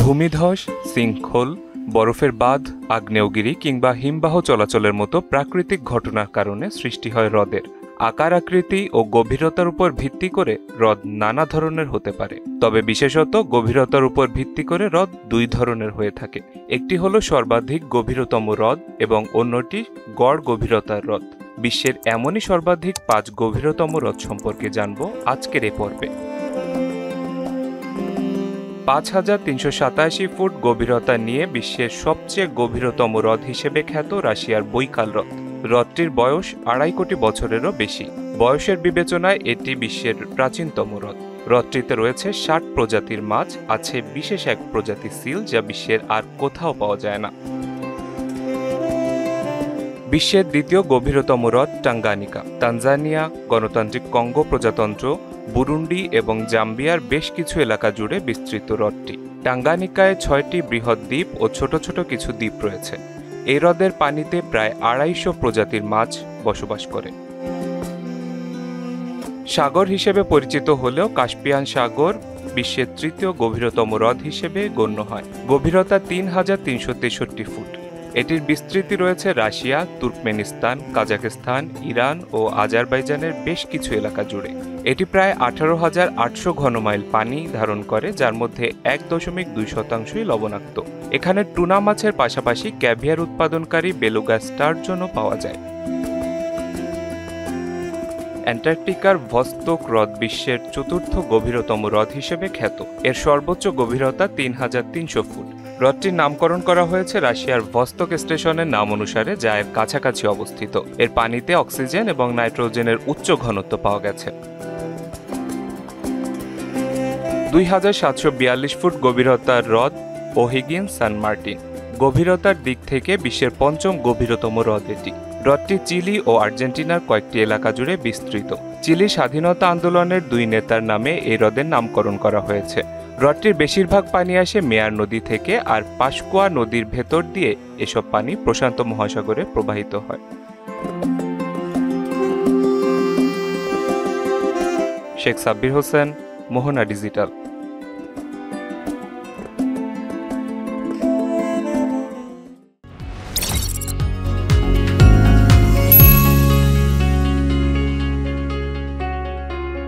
ভূমিধস, সিঙ্কহোল, বরফের বাঁধ, আগ্নেয়গিরি কিংবা হিমবাহ চলাচলের মতো প্রাকৃতিক ঘটনার কারণে সৃষ্টি হয় হ্রদের। আকার, আকৃতি ও গভীরতার উপর ভিত্তি করে হ্রদ নানা ধরনের হতে পারে। তবে বিশেষত গভীরতার উপর ভিত্তি করে হ্রদ দুই ধরনের হয়ে থাকে। একটি হলো সর্বাধিক গভীরতম হ্রদ এবং অন্যটি গড় গভীরতার হ্রদ। বিশ্বের এমনই সর্বাধিক 5 গভীরতম হ্রদ সম্পর্কে জানব আজকের এই পর্বে। 5387 ফুট গভীরতা নিয়ে বিশ্বের সবচেয়ে গভীরতম হ্রদ হিসেবে খ্যাত রাশিয়ার বৈকাল হ্রদ। হ্রদটির বয়স 2.5 কোটি বছরেরও বেশি। বয়সের বিবেচনায় এটি বিশ্বের প্রাচীনতম হ্রদ। হ্রদটিতে রয়েছে 60 প্রজাতির মাছ, আছে বিশেষ এক প্রজাতির সিল যা বিশ্বের আর কোথাও পাওয়া যায় না। বিশ্বের দ্বিতীয় গভীরতম হ্রদ টাঙ্গানিকা। তানজানিয়া, গণতান্ত্রিক কঙ্গো প্রজাতন্ত্র, বুরুন্ডি এবং জাম্বিয়ার বেশ কিছু এলাকা জুড়ে বিস্তৃত হ্রদটি। টাঙ্গানিকায় 6টি বৃহৎ দ্বীপ ও ছোট ছোট কিছু দ্বীপ রয়েছে। এই হ্রদের পানিতে প্রায় 250 প্রজাতির মাছ বসবাস করে। সাগর হিসেবে পরিচিত হলেও কাস্পিয়ান সাগর বিশ্বের তৃতীয় গভীরতম হ্রদ হিসেবে গণ্য হয়। গভীরতা 3363 ফুট। এটির বিস্তৃতি রয়েছে রাশিয়া, তুর্কমেনিস্তান, কাজাখস্তান, ইরান ও আজারবাইজানের বেশ কিছু এলাকা জুড়ে। এটি প্রায় 18,800 ঘনমাইল পানি ধারণ করে, যার মধ্যে 1.2% লবণাক্ত। এখানে টুনা মাছের পাশাপাশি ক্যাভিয়ার উৎপাদনকারী বেলুগা স্টার্জনও পাওয়া যায়। অ্যান্টার্কটিকার ভস্তক হ্রদ বিশ্বের চতুর্থ গভীরতম হ্রদ হিসেবে খ্যাত। এর সর্বোচ্চ গভীরতা 3300 ফুট। হ্রদটির নামকরণ করা হয়েছে রাশিয়ার ভস্তক স্টেশনের নাম অনুসারে, যা এর কাছাকাছি অবস্থিত। এর পানিতে অক্সিজেন এবং নাইট্রোজেনের উচ্চ ঘনত্ব পাওয়া গেছে। 2742 ফুট গভীরতার হ্রদ ওহিগিন সান মার্টিন। গভীরতার দিক থেকে বিশ্বের 5ম গভীরতম হ্রদ এটি। হ্রদটি চিলি ও আর্জেন্টিনার কয়েকটি এলাকা জুড়ে বিস্তৃত। চিলি স্বাধীনতা আন্দোলনের 2 নেতার নামে এই হ্রদের নামকরণ করা হয়েছে। হ্রদটির বেশিরভাগ পানি আসে মেয়ার নদী থেকে, আর পাশকুয়া নদীর ভেতর দিয়ে এসব পানি প্রশান্ত মহাসাগরে প্রবাহিত হয়। শেখ সাব্বির হোসেন, মোহনা ডিজিটাল।